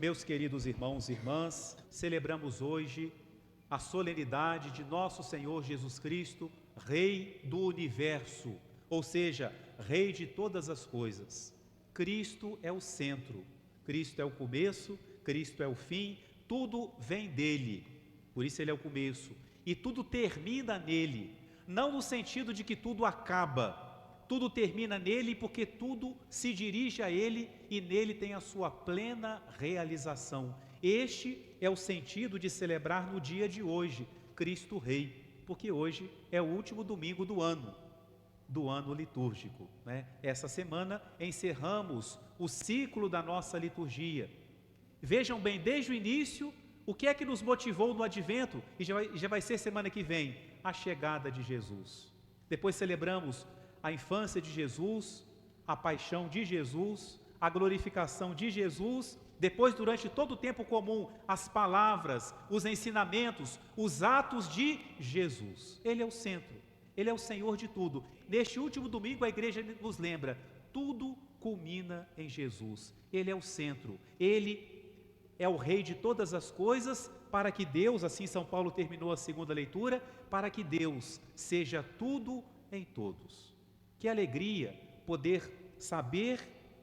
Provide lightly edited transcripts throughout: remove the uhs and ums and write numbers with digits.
Meus queridos irmãos e irmãs, celebramos hoje a solenidade de nosso Senhor Jesus Cristo, Rei do Universo, ou seja, Rei de todas as coisas. Cristo é o centro, Cristo é o começo, Cristo é o fim, tudo vem dele, por isso ele é o começo, e tudo termina nele, não no sentido de que tudo acaba, tudo termina nele porque tudo se dirige a ele e nele tem a sua plena realização. Este é o sentido de celebrar no dia de hoje, Cristo Rei, porque hoje é o último domingo do ano litúrgico, né? Essa semana encerramos o ciclo da nossa liturgia. Vejam bem, desde o início, o que é que nos motivou no advento, e já vai ser semana que vem, a chegada de Jesus. Depois celebramos a infância de Jesus, a paixão de Jesus, a glorificação de Jesus, depois durante todo o tempo comum, as palavras, os ensinamentos, os atos de Jesus. Ele é o centro, Ele é o Senhor de tudo. Neste último domingo a igreja nos lembra, tudo culmina em Jesus. Ele é o centro, Ele é o Rei de todas as coisas, para que Deus, assim São Paulo terminou a segunda leitura, para que Deus seja tudo em todos. Que alegria poder saber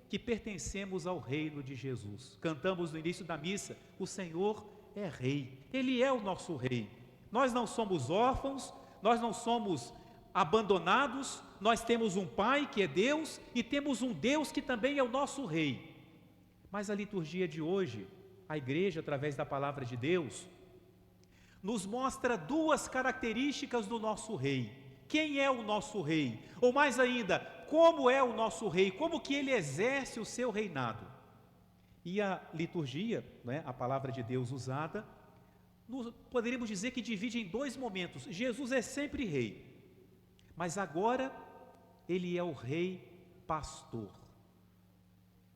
que pertencemos ao reino de Jesus. Cantamos no início da missa, o Senhor é Rei, Ele é o nosso Rei. Nós não somos órfãos, nós não somos abandonados, nós temos um Pai que é Deus e temos um Deus que também é o nosso Rei. Mas a liturgia de hoje, a igreja, através da palavra de Deus, nos mostra duas características do nosso Rei. Quem é o nosso Rei? Ou mais ainda, como é o nosso Rei? Como que Ele exerce o seu reinado? E a liturgia, né, a palavra de Deus usada, poderíamos dizer que divide em dois momentos. Jesus é sempre Rei, mas agora Ele é o Rei pastor.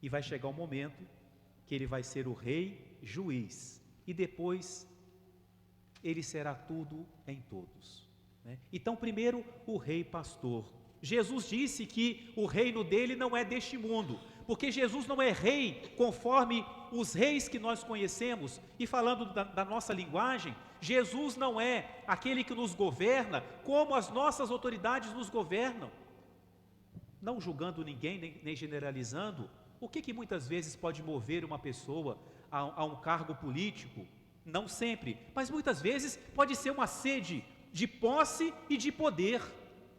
E vai chegar um momento que Ele vai ser o Rei juiz, e depois Ele será tudo em todos. Então, primeiro, o Rei pastor. Jesus disse que o reino dele não é deste mundo, porque Jesus não é rei conforme os reis que nós conhecemos, e falando da nossa linguagem, Jesus não é aquele que nos governa como as nossas autoridades nos governam. Não julgando ninguém, nem generalizando, o que muitas vezes pode mover uma pessoa a um cargo político? Não sempre, mas muitas vezes pode ser uma sede de posse e de poder,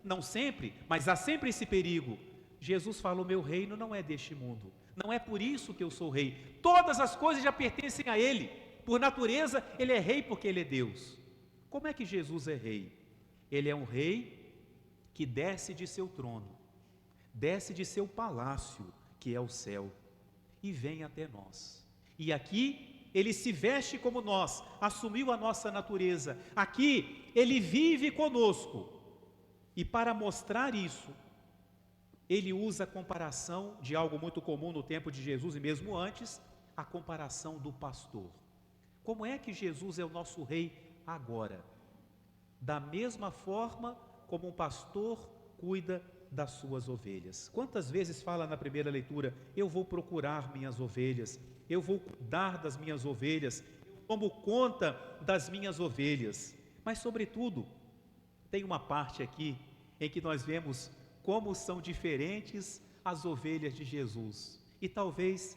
não sempre, mas há sempre esse perigo. Jesus fala, o meu reino não é deste mundo, não é por isso que eu sou rei, todas as coisas já pertencem a Ele, por natureza Ele é rei porque Ele é Deus. Como é que Jesus é rei? Ele é um rei que desce de seu trono, desce de seu palácio, que é o céu, e vem até nós, e aqui Ele se veste como nós, assumiu a nossa natureza. Aqui, Ele vive conosco. E para mostrar isso, Ele usa a comparação de algo muito comum no tempo de Jesus e mesmo antes, a comparação do pastor. Como é que Jesus é o nosso Rei agora? Da mesma forma como um pastor cuida das suas ovelhas. Quantas vezes fala na primeira leitura, eu vou procurar minhas ovelhas, eu vou cuidar das minhas ovelhas, eu tomo conta das minhas ovelhas. Mas sobretudo, tem uma parte aqui em que nós vemos como são diferentes as ovelhas de Jesus. E talvez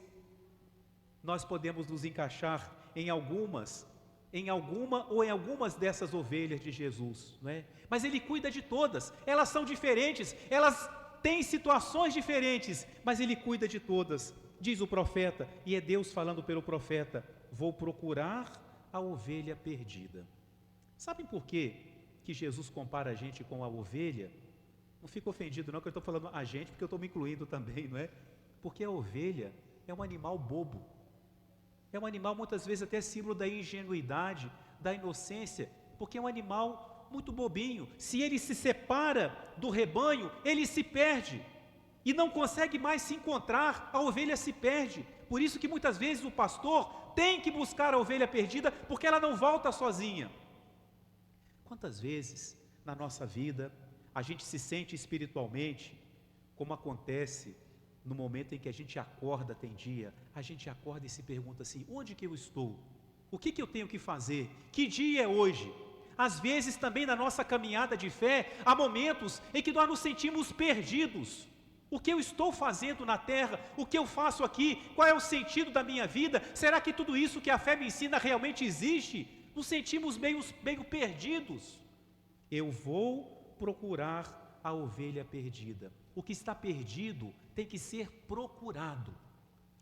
nós podemos nos encaixar em alguma ou em algumas dessas ovelhas de Jesus, não é? Mas Ele cuida de todas, elas são diferentes, elas têm situações diferentes, mas Ele cuida de todas. Diz o profeta, e é Deus falando pelo profeta, vou procurar a ovelha perdida. Sabem por quê que Jesus compara a gente com a ovelha? Não fica ofendido não, que eu estou falando a gente, porque eu estou me incluindo também, não é? Porque a ovelha é um animal bobo, é um animal muitas vezes até símbolo da ingenuidade, da inocência, porque é um animal muito bobinho. Se ele se separa do rebanho, ele se perde e não consegue mais se encontrar, a ovelha se perde. Por isso que muitas vezes o pastor tem que buscar a ovelha perdida, porque ela não volta sozinha. Quantas vezes na nossa vida a gente se sente espiritualmente, como acontece No momento em que a gente acorda, tem dia, a gente acorda e se pergunta assim: onde que eu estou? O que eu tenho que fazer? Que dia é hoje? Às vezes também na nossa caminhada de fé, há momentos em que nós nos sentimos perdidos. O que eu estou fazendo na terra? O que eu faço aqui? Qual é o sentido da minha vida? Será que tudo isso que a fé me ensina realmente existe? Nos sentimos meio perdidos. Eu vou procurar a ovelha perdida. O que está perdido tem que ser procurado,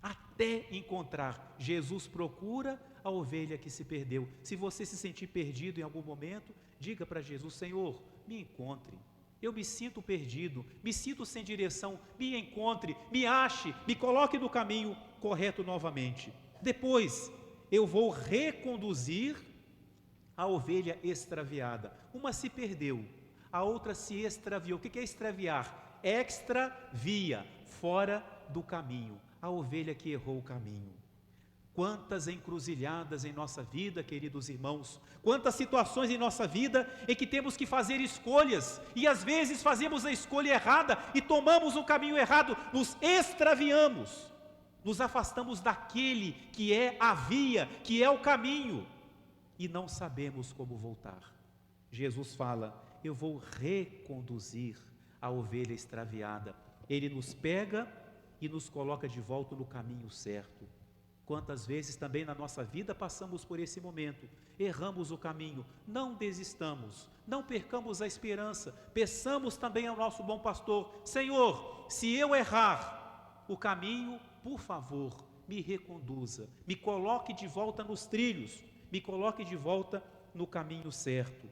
até encontrar. Jesus procura a ovelha que se perdeu. Se você se sentir perdido em algum momento, diga para Jesus: Senhor, me encontre. Eu me sinto perdido, me sinto sem direção, me encontre, me ache, me coloque no caminho correto novamente. Depois, eu vou reconduzir a ovelha extraviada. Uma se perdeu, a outra se extraviou. O que é extraviar? Extravia, fora do caminho. A ovelha que errou o caminho. Quantas encruzilhadas em nossa vida, queridos irmãos, quantas situações em nossa vida em que temos que fazer escolhas, e às vezes fazemos a escolha errada e tomamos o caminho errado, nos extraviamos, nos afastamos daquele que é a via, que é o caminho, e não sabemos como voltar. Jesus fala: eu vou reconduzir a ovelha extraviada. Ele nos pega e nos coloca de volta no caminho certo. Quantas vezes também na nossa vida passamos por esse momento, erramos o caminho, não desistamos, não percamos a esperança, peçamos também ao nosso bom pastor: Senhor, se eu errar o caminho, por favor, me reconduza, me coloque de volta nos trilhos, me coloque de volta no caminho certo.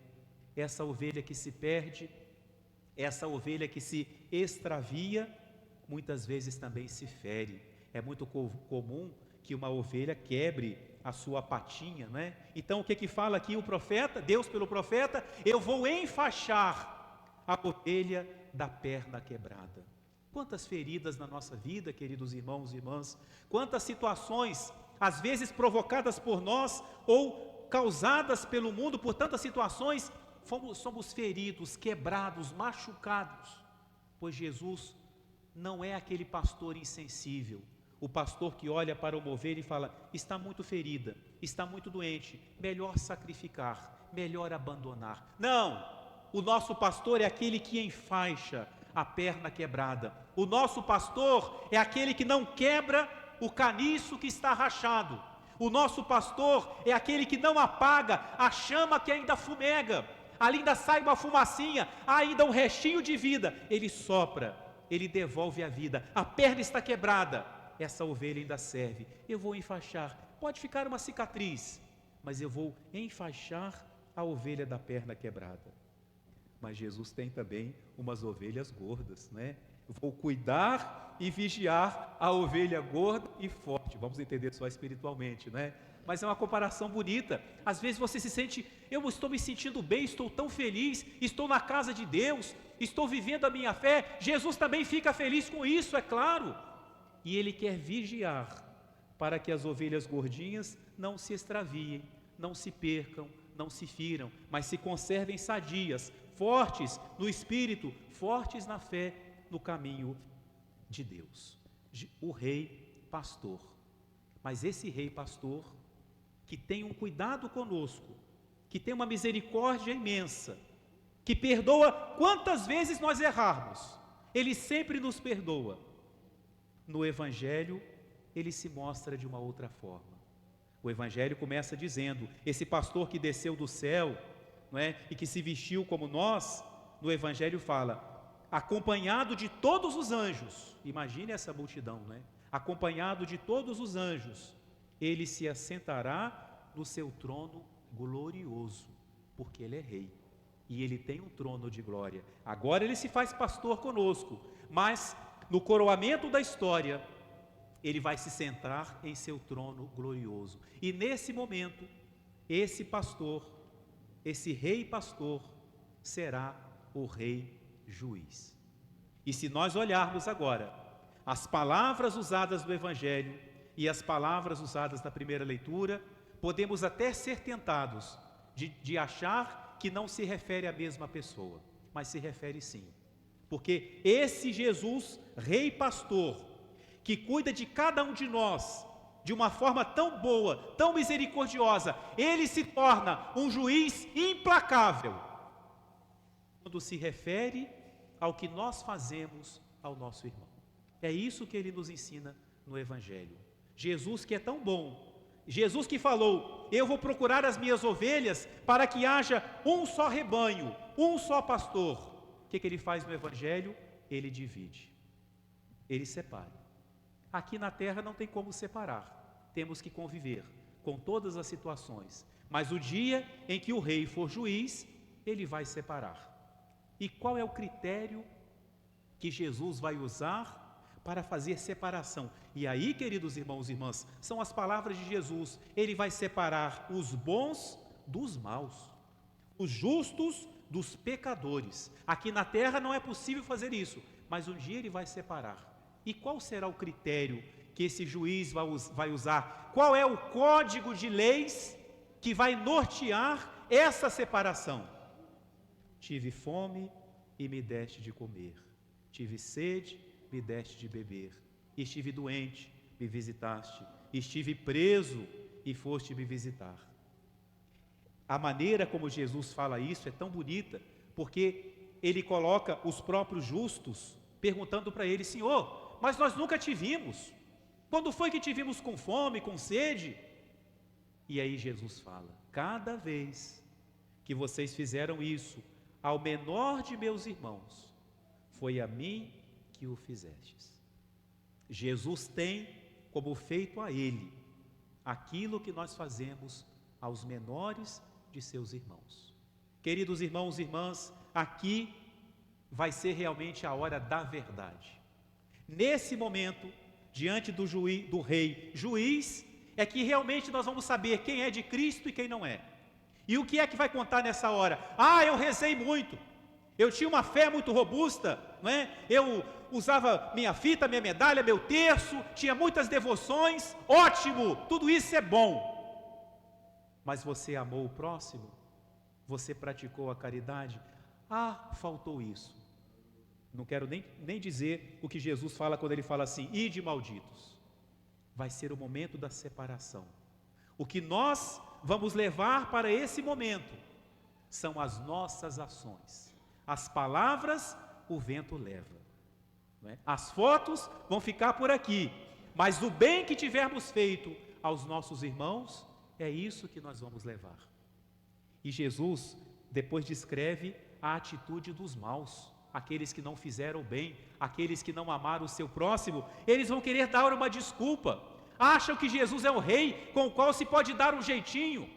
Essa ovelha que se perde, essa ovelha que se extravia, muitas vezes também se fere. É muito comum que uma ovelha quebre a sua patinha, não é? Então o que fala aqui o profeta, Deus pelo profeta? Eu vou enfaixar a ovelha da perna quebrada. Quantas feridas na nossa vida, queridos irmãos e irmãs, quantas situações, às vezes provocadas por nós ou causadas pelo mundo, por tantas situações, somos feridos, quebrados, machucados, pois Jesus não é aquele pastor insensível, o pastor que olha para uma ovelha e fala: está muito ferida, está muito doente, melhor sacrificar, melhor abandonar. Não, o nosso pastor é aquele que enfaixa a perna quebrada. O nosso pastor é aquele que não quebra o caniço que está rachado. O nosso pastor é aquele que não apaga a chama que ainda fumega, ainda sai uma fumacinha, há ainda um restinho de vida. Ele sopra, ele devolve a vida. A perna está quebrada, essa ovelha ainda serve. Eu vou enfaixar, pode ficar uma cicatriz, mas eu vou enfaixar a ovelha da perna quebrada. Mas Jesus tem também umas ovelhas gordas, né? Eu vou cuidar e vigiar a ovelha gorda e forte. Vamos entender só espiritualmente, né? Mas é uma comparação bonita. Às vezes você se sente: eu estou me sentindo bem, estou tão feliz, estou na casa de Deus, estou vivendo a minha fé. Jesus também fica feliz com isso, é claro. E Ele quer vigiar para que as ovelhas gordinhas não se extraviem, não se percam, não se firam, mas se conservem sadias, fortes no espírito, fortes na fé, no caminho de Deus. O rei pastor. Mas esse rei pastor, que tem um cuidado conosco, que tem uma misericórdia imensa, que perdoa quantas vezes nós errarmos, Ele sempre nos perdoa. No Evangelho, Ele se mostra de uma outra forma. O Evangelho começa dizendo: esse pastor que desceu do céu, não é, e que se vestiu como nós, no Evangelho fala, acompanhado de todos os anjos. Imagine essa multidão, né? Acompanhado de todos os anjos, Ele se assentará no seu trono glorioso, porque Ele é rei, e Ele tem um trono de glória. Agora Ele se faz pastor conosco, mas no coroamento da história, Ele vai se sentar em seu trono glorioso. E nesse momento, esse pastor, esse rei pastor, será o rei juiz. E se nós olharmos agora as palavras usadas no Evangelho e as palavras usadas na primeira leitura, podemos até ser tentados de achar que não se refere à mesma pessoa, mas se refere sim, porque esse Jesus, rei pastor, que cuida de cada um de nós, de uma forma tão boa, tão misericordiosa, ele se torna um juiz implacável, quando se refere ao que nós fazemos ao nosso irmão. É isso que ele nos ensina no Evangelho. Jesus que é tão bom, Jesus que falou, eu vou procurar as minhas ovelhas para que haja um só rebanho, um só pastor. O que ele faz no Evangelho? Ele divide, ele separa. Aqui na terra não tem como separar, temos que conviver com todas as situações, mas o dia em que o rei for juiz, ele vai separar. E qual é o critério que Jesus vai usar para fazer separação? E aí, queridos irmãos e irmãs, são as palavras de Jesus. Ele vai separar os bons dos maus, os justos dos pecadores. Aqui na terra não é possível fazer isso, mas um dia ele vai separar. E qual será o critério que esse juiz vai usar? Qual é o código de leis que vai nortear essa separação? Tive fome e me deste de comer, tive sede, me deste de beber, estive doente, me visitaste, estive preso e foste me visitar. A maneira como Jesus fala isso é tão bonita, porque ele coloca os próprios justos perguntando para ele, Senhor, mas nós nunca te vimos, quando foi que te vimos com fome, com sede? E aí Jesus fala, cada vez que vocês fizeram isso ao menor de meus irmãos, foi a mim que o fizestes. Jesus tem como feito a ele aquilo que nós fazemos aos menores de seus irmãos. Queridos irmãos e irmãs, aqui vai ser realmente a hora da verdade. Nesse momento, diante do rei juiz, é que realmente nós vamos saber quem é de Cristo e quem não é. E o que é que vai contar nessa hora? Ah, eu rezei muito, eu tinha uma fé muito robusta, não é? Eu usava minha fita, minha medalha, meu terço, tinha muitas devoções, ótimo, tudo isso é bom. Mas você amou o próximo? Você praticou a caridade? Ah, faltou isso. Não quero nem dizer o que Jesus fala quando ele fala assim, ide malditos. Vai ser o momento da separação. O que nós vamos levar para esse momento são as nossas ações. As palavras o vento leva, não é? As fotos vão ficar por aqui, mas o bem que tivermos feito aos nossos irmãos, é isso que nós vamos levar. E Jesus depois descreve a atitude dos maus, aqueles que não fizeram bem, aqueles que não amaram o seu próximo. Eles vão querer dar uma desculpa, acham que Jesus é o rei com o qual se pode dar um jeitinho,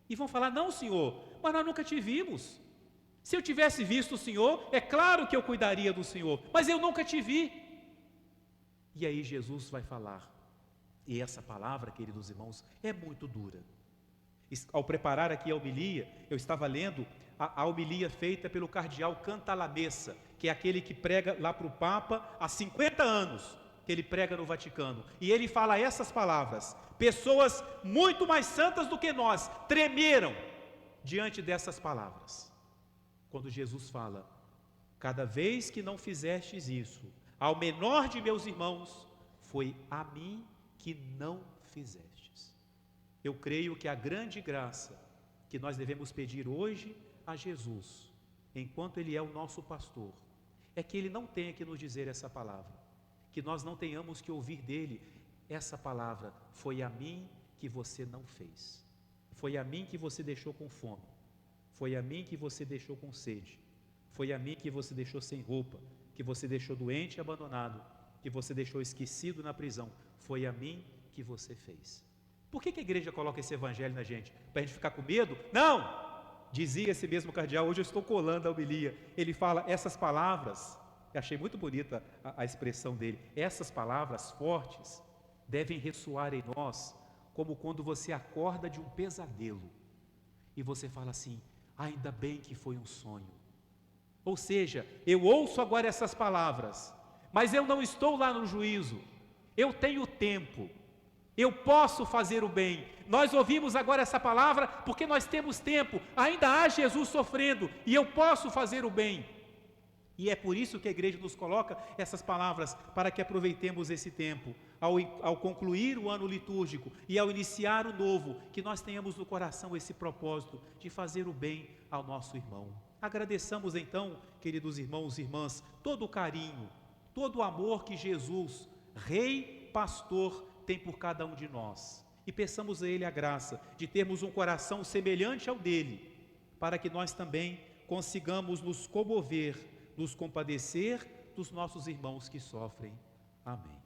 e vão falar, não Senhor, mas nós nunca te vimos. Se eu tivesse visto o Senhor, é claro que eu cuidaria do Senhor, mas eu nunca te vi. E aí Jesus vai falar, e essa palavra, queridos irmãos, é muito dura. Ao preparar aqui a homilia, eu estava lendo a homilia feita pelo cardeal Cantalamessa, que é aquele que prega lá para o Papa há 50 anos, que ele prega no Vaticano, e ele fala essas palavras, pessoas muito mais santas do que nós, tremeram diante dessas palavras, quando Jesus fala, cada vez que não fizestes isso, ao menor de meus irmãos, foi a mim que não fizestes. Eu creio que a grande graça que nós devemos pedir hoje a Jesus, enquanto Ele é o nosso pastor, é que Ele não tenha que nos dizer essa palavra, que nós não tenhamos que ouvir dEle essa palavra, foi a mim que você não fez, foi a mim que você deixou com fome, foi a mim que você deixou com sede, foi a mim que você deixou sem roupa, que você deixou doente e abandonado, que você deixou esquecido na prisão, foi a mim que você fez. Por que a igreja coloca esse evangelho na gente? Para a gente ficar com medo? Não! Dizia esse mesmo cardeal, hoje eu estou colando a homilia, ele fala essas palavras, eu achei muito bonita a expressão dele, essas palavras fortes devem ressoar em nós, como quando você acorda de um pesadelo, e você fala assim, ainda bem que foi um sonho. Ou seja, eu ouço agora essas palavras, mas eu não estou lá no juízo, eu tenho tempo, eu posso fazer o bem. Nós ouvimos agora essa palavra porque nós temos tempo, ainda há Jesus sofrendo e eu posso fazer o bem. E é por isso que a igreja nos coloca essas palavras, para que aproveitemos esse tempo, ao concluir o ano litúrgico e ao iniciar o novo, que nós tenhamos no coração esse propósito de fazer o bem ao nosso irmão. Agradeçamos então, queridos irmãos e irmãs, todo o carinho, todo o amor que Jesus, Rei, Pastor, tem por cada um de nós. E peçamos a Ele a graça de termos um coração semelhante ao dele, para que nós também consigamos nos comover, nos compadecer dos nossos irmãos que sofrem. Amém.